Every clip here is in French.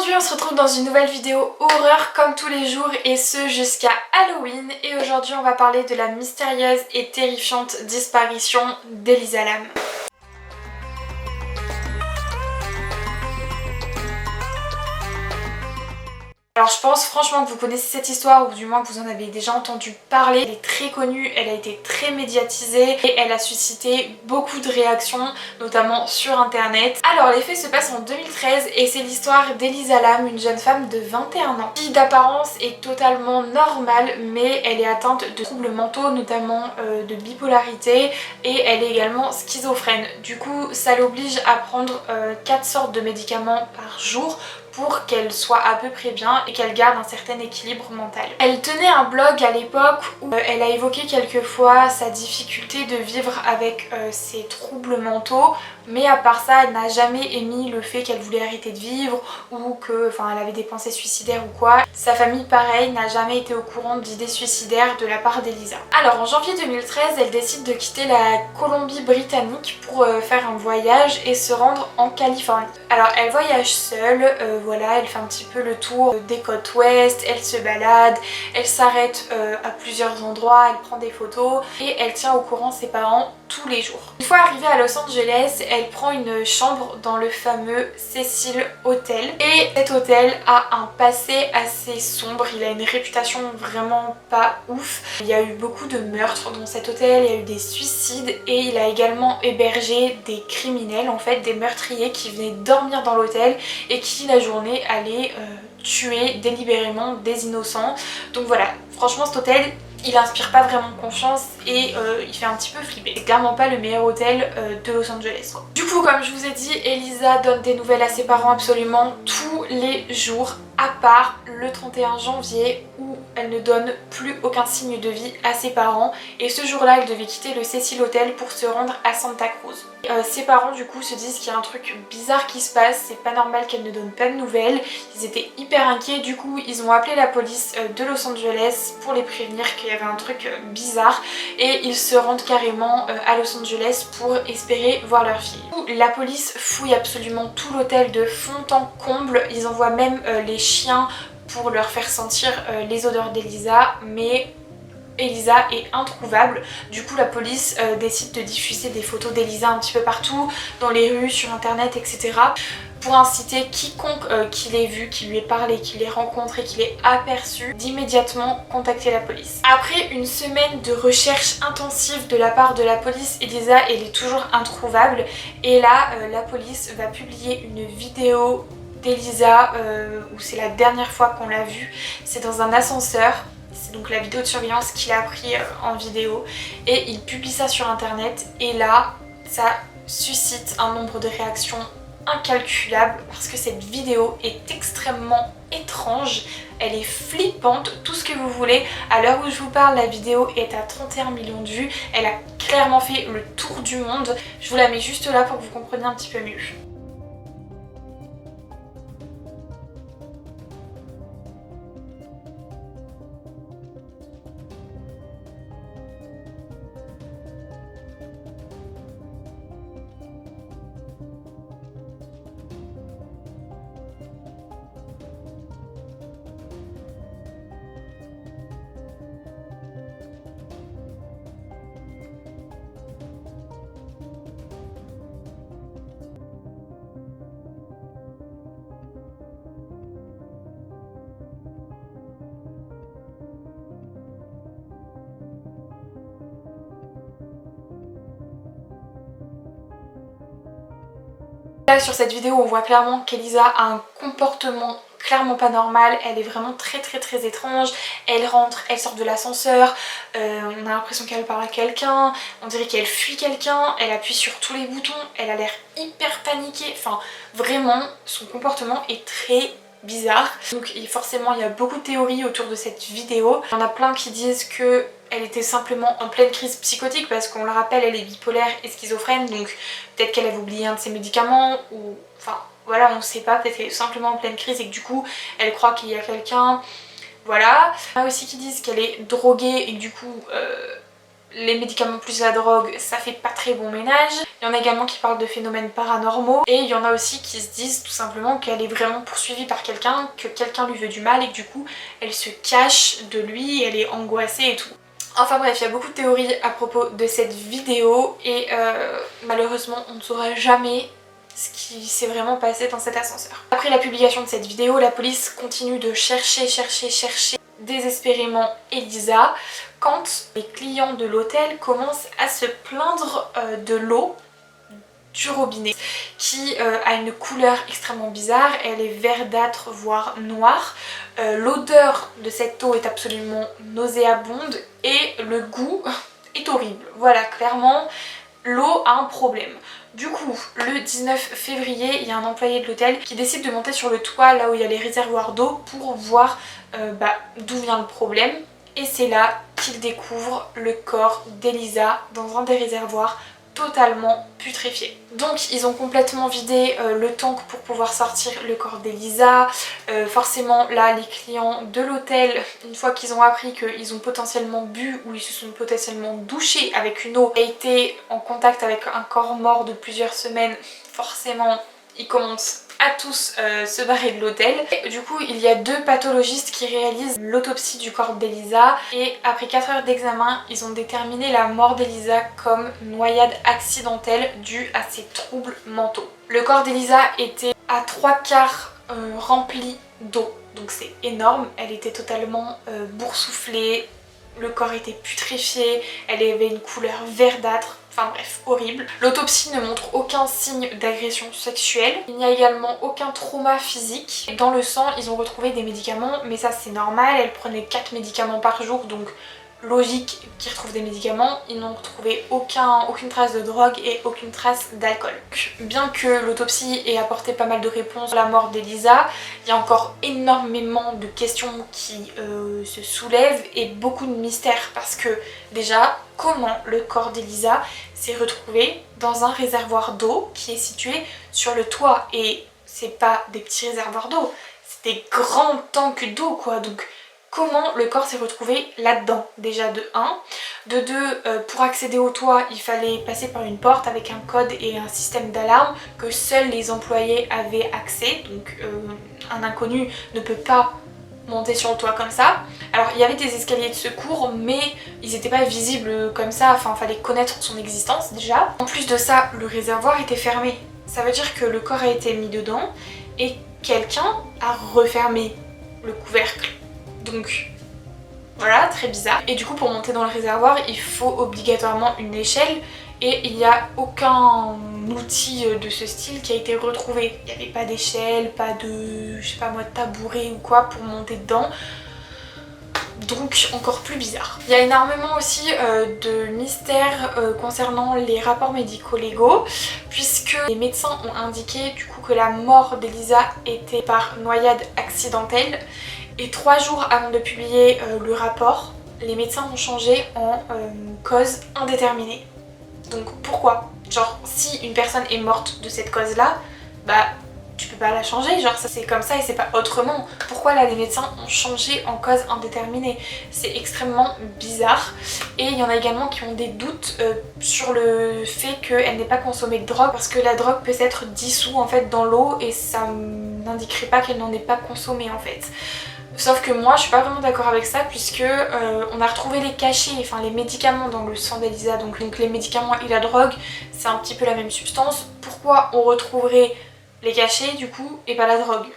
Aujourd'hui on se retrouve dans une nouvelle vidéo horreur comme tous les jours et ce jusqu'à Halloween, et aujourd'hui on va parler de la mystérieuse et terrifiante disparition d'Elisa Lam. Alors je pense franchement que vous connaissez cette histoire, ou du moins que vous en avez déjà entendu parler. Elle est très connue, elle a été très médiatisée et elle a suscité beaucoup de réactions, notamment sur internet. Alors les faits se passent en 2013 et c'est l'histoire d'Elisa Lam, une jeune femme de 21 ans qui d'apparence est totalement normale, mais elle est atteinte de troubles mentaux, notamment de bipolarité, et elle est également schizophrène. Du coup ça l'oblige à prendre 4 sortes de médicaments par jour pour qu'elle soit à peu près bien et qu'elle garde un certain équilibre mental. Elle tenait un blog à l'époque où elle a évoqué quelquefois sa difficulté de vivre avec ses troubles mentaux, mais à part ça elle n'a jamais émis le fait qu'elle voulait arrêter de vivre ou que, elle avait des pensées suicidaires ou quoi. Sa famille pareil n'a jamais été au courant d'idées suicidaires de la part d'Elisa. Alors en janvier 2013 elle décide de quitter la Colombie-Britannique pour faire un voyage et se rendre en Californie. Alors elle voyage seule, voilà, elle fait un petit peu le tour des côtes ouest, elle se balade, elle s'arrête à plusieurs endroits, elle prend des photos et elle tient au courant ses parents tous les jours. Une fois arrivée à Los Angeles, elle prend une chambre dans le fameux Cecil Hotel, et cet hôtel a un passé assez sombre, il a une réputation vraiment pas ouf. Il y a eu beaucoup de meurtres dans cet hôtel, il y a eu des suicides et il a également hébergé des criminels, en fait des meurtriers qui venaient dormir dans l'hôtel et qui la journée allaient tuer délibérément des innocents. Donc voilà, franchement cet hôtel il inspire pas vraiment confiance et il fait un petit peu flipper. C'est clairement pas le meilleur hôtel de Los Angeles quoi. Du coup comme je vous ai dit, Elisa donne des nouvelles à ses parents absolument tous les jours, à part le 31 janvier où elle ne donne plus aucun signe de vie à ses parents, et ce jour-là elle devait quitter le Cecil Hotel pour se rendre à Santa Cruz. Ses parents du coup se disent qu'il y a un truc bizarre qui se passe, c'est pas normal qu'elle ne donne pas de nouvelles. Ils étaient hyper inquiets, du coup ils ont appelé la police de Los Angeles pour les prévenir qu'il y avait un truc bizarre, et ils se rendent carrément à Los Angeles pour espérer voir leur fille. La police fouille absolument tout l'hôtel de fond en comble, ils envoient même les chiens pour leur faire sentir les odeurs d'Elisa, mais Elisa est introuvable. Du coup la police décide de diffuser des photos d'Elisa un petit peu partout, dans les rues, sur internet, etc. pour inciter quiconque qui l'ait vue, qui lui ait parlé, qui l'ait rencontré, qui l'ait aperçu, d'immédiatement contacter la police. Après une semaine de recherche intensive de la part de la police, Elisa elle est toujours introuvable, et là la police va publier une vidéo d'Elisa où c'est la dernière fois qu'on l'a vue. C'est dans un ascenseur. C'est donc la vidéo de surveillance qu'il a pris en vidéo, et il publie ça sur internet, et là ça suscite un nombre de réactions incalculable parce que cette vidéo est extrêmement étrange, elle est flippante, tout ce que vous voulez. À l'heure où je vous parle, la vidéo est à 31 millions de vues, elle a clairement fait le tour du monde. Je vous la mets juste là pour que vous compreniez un petit peu mieux. Là sur cette vidéo on voit clairement qu'Elisa a un comportement clairement pas normal, elle est vraiment très étrange. Elle rentre, elle sort de l'ascenseur, on a l'impression qu'elle parle à quelqu'un, on dirait qu'elle fuit quelqu'un, elle appuie sur tous les boutons, elle a l'air hyper paniquée, enfin vraiment son comportement est très bizarre. Donc forcément il y a beaucoup de théories autour de cette vidéo. Il y en a plein qui disent que elle était simplement en pleine crise psychotique parce qu'on le rappelle elle est bipolaire et schizophrène, donc peut-être qu'elle avait oublié un de ses médicaments, ou enfin voilà on ne sait pas, peut-être qu'elle est simplement en pleine crise et que du coup elle croit qu'il y a quelqu'un, voilà. Il y en a aussi qui disent qu'elle est droguée et que du coup les médicaments plus la drogue, ça fait pas très bon ménage. Il y en a également qui parlent de phénomènes paranormaux et il y en a aussi qui se disent tout simplement qu'elle est vraiment poursuivie par quelqu'un, que quelqu'un lui veut du mal et que du coup elle se cache de lui, elle est angoissée et tout. Enfin bref, il y a beaucoup de théories à propos de cette vidéo et malheureusement on ne saura jamais ce qui s'est vraiment passé dans cet ascenseur. Après la publication de cette vidéo, la police continue de chercher désespérément Elisa quand les clients de l'hôtel commencent à se plaindre de l'eau du robinet qui a une couleur extrêmement bizarre, elle est verdâtre voire noire. L'odeur de cette eau est absolument nauséabonde et le goût est horrible. Voilà, clairement l'eau a un problème. Du coup, le 19 février, il y a un employé de l'hôtel qui décide de monter sur le toit, là où il y a les réservoirs d'eau, pour voir d'où vient le problème. Et c'est là qu'il découvre le corps d'Elisa dans un des réservoirs totalement putréfié. Donc ils ont complètement vidé le tank pour pouvoir sortir le corps d'Elisa. Forcément là les clients de l'hôtel, une fois qu'ils ont appris qu'ils ont potentiellement bu ou ils se sont potentiellement douchés avec une eau et été en contact avec un corps mort de plusieurs semaines, forcément ils commencent à tous se barrer de l'hôtel. Du coup il y a 2 pathologistes qui réalisent l'autopsie du corps d'Elisa et après 4 heures d'examen ils ont déterminé la mort d'Elisa comme noyade accidentelle due à ses troubles mentaux. Le corps d'Elisa était à 3/4 rempli d'eau, donc c'est énorme, elle était totalement boursouflée, le corps était putréfié, elle avait une couleur verdâtre. Enfin bref, horrible. L'autopsie ne montre aucun signe d'agression sexuelle. Il n'y a également aucun trauma physique. Dans le sang, ils ont retrouvé des médicaments, mais ça c'est normal. Elle prenait 4 médicaments par jour, donc logique qu'ils retrouvent des médicaments. Ils n'ont retrouvé aucune trace de drogue et aucune trace d'alcool. Bien que l'autopsie ait apporté pas mal de réponses à la mort d'Elisa, il y a encore énormément de questions qui se soulèvent et beaucoup de mystères parce que déjà, comment le corps d'Elisa s'est retrouvé dans un réservoir d'eau qui est situé sur le toit et c'est pas des petits réservoirs d'eau, c'est des grands tanks d'eau quoi, donc comment le corps s'est retrouvé là-dedans, déjà de 1. De 2, pour accéder au toit, il fallait passer par une porte avec un code et un système d'alarme que seuls les employés avaient accès, donc un inconnu ne peut pas monter sur le toit comme ça. Alors il y avait des escaliers de secours mais ils n'étaient pas visibles comme ça, enfin il fallait connaître son existence déjà. En plus de ça, le réservoir était fermé. Ça veut dire que le corps a été mis dedans et quelqu'un a refermé le couvercle. Donc voilà, très bizarre. Et du coup pour monter dans le réservoir, il faut obligatoirement une échelle et il n'y a aucun outil de ce style qui a été retrouvé. Il n'y avait pas d'échelle, pas de, je sais pas moi, tabouret ou quoi pour monter dedans. Donc encore plus bizarre. Il y a énormément aussi de mystères concernant les rapports médico-légaux puisque les médecins ont indiqué du coup que la mort d'Elisa était par noyade accidentelle et 3 jours avant de publier le rapport, les médecins ont changé en cause indéterminée. Donc pourquoi? Genre si une personne est morte de cette cause là, bah tu peux pas la changer, genre ça c'est comme ça et c'est pas autrement. Pourquoi là les médecins ont changé en cause indéterminée? C'est extrêmement bizarre. Et il y en a également qui ont des doutes sur le fait qu'elle n'ait pas consommé de drogue parce que la drogue peut s'être dissous en fait dans l'eau et ça n'indiquerait pas qu'elle n'en ait pas consommé en fait. Sauf que moi je suis pas vraiment d'accord avec ça puisque on a retrouvé les cachets, enfin les médicaments dans le sang d'Elisa, donc les médicaments et la drogue c'est un petit peu la même substance. Pourquoi on retrouverait les cachets du coup et pas la drogue?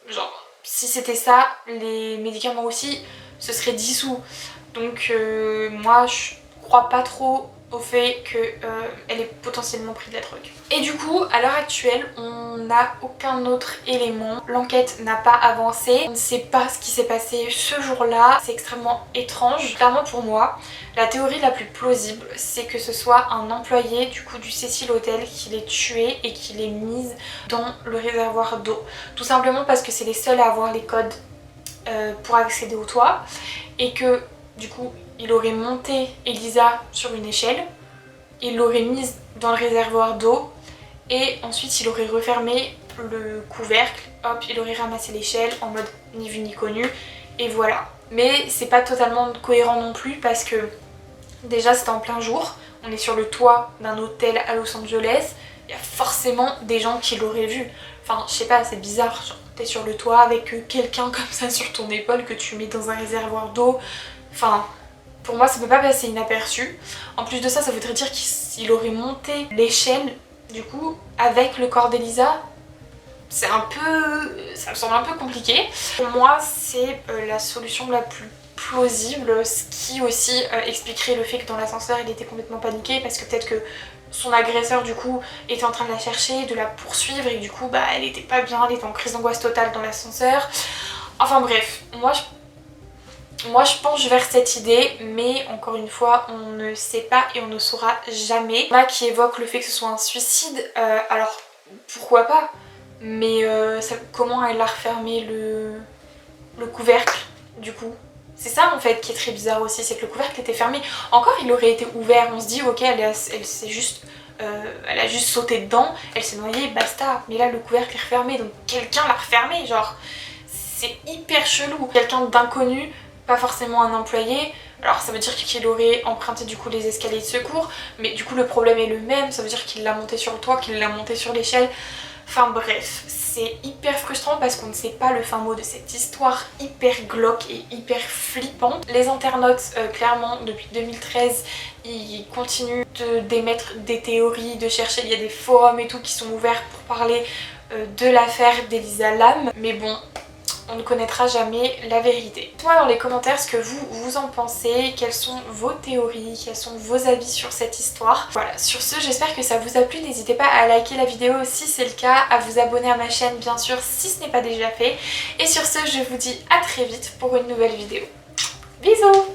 Genre si c'était ça, les médicaments aussi ce serait dissous. Donc moi je crois pas trop au fait qu'elle ait potentiellement pris de la drogue. Et du coup, à l'heure actuelle, on n'a aucun autre élément. L'enquête n'a pas avancé. On ne sait pas ce qui s'est passé ce jour-là. C'est extrêmement étrange. Clairement pour moi, la théorie la plus plausible, c'est que ce soit un employé du coup du Cecil Hotel qui l'ait tuée et qui l'ait mise dans le réservoir d'eau. Tout simplement parce que c'est les seuls à avoir les codes pour accéder au toit et que du coup il aurait monté Elisa sur une échelle, il l'aurait mise dans le réservoir d'eau et ensuite il aurait refermé le couvercle, hop, il aurait ramassé l'échelle en mode ni vu ni connu et voilà. Mais c'est pas totalement cohérent non plus parce que Déjà c'était en plein jour, on est sur le toit d'un hôtel à Los Angeles, il y a forcément des gens qui l'auraient vu. Enfin je sais pas, c'est bizarre, genre t'es sur le toit avec quelqu'un comme ça sur ton épaule que tu mets dans un réservoir d'eau. Enfin pour moi ça peut pas passer inaperçu. En plus de ça, ça voudrait dire qu'il aurait monté l'échelle du coup avec le corps d'Elisa. C'est un peu... ça me semble un peu compliqué. Pour moi c'est la solution la plus plausible, ce qui aussi expliquerait le fait que dans l'ascenseur il était complètement paniqué parce que peut-être que son agresseur du coup était en train de la chercher, de la poursuivre et du coup bah elle était pas bien, elle était en crise d'angoisse totale dans l'ascenseur. Enfin bref, moi je penche vers cette idée, mais encore une fois on ne sait pas et on ne saura jamais. Il y en a qui évoquent le fait que ce soit un suicide, alors pourquoi pas, mais comment elle a refermé le couvercle du coup? C'est ça en fait qui est très bizarre aussi, c'est que le couvercle était fermé. Encore il aurait été ouvert, on se dit ok elle s'est juste... elle a juste sauté dedans, elle s'est noyée, basta. Mais là le couvercle est refermé, donc quelqu'un l'a refermé, genre c'est hyper chelou. Quelqu'un d'inconnu, pas forcément un employé. Alors ça veut dire qu'il aurait emprunté du coup les escaliers de secours, mais du coup le problème est le même, ça veut dire qu'il l'a monté sur le toit, qu'il l'a monté sur l'échelle. Enfin bref, c'est hyper frustrant parce qu'on ne sait pas le fin mot de cette histoire hyper glauque et hyper flippante. Les internautes, clairement, depuis 2013, ils continuent d'émettre des théories, de chercher, il y a des forums et tout qui sont ouverts pour parler de l'affaire d'Elisa Lam. Mais bon, on ne connaîtra jamais la vérité. Dites-moi dans les commentaires ce que vous en pensez, quelles sont vos théories, quels sont vos avis sur cette histoire. Voilà, sur ce, j'espère que ça vous a plu. N'hésitez pas à liker la vidéo si c'est le cas, à vous abonner à ma chaîne bien sûr si ce n'est pas déjà fait. Et sur ce, je vous dis à très vite pour une nouvelle vidéo. Bisous!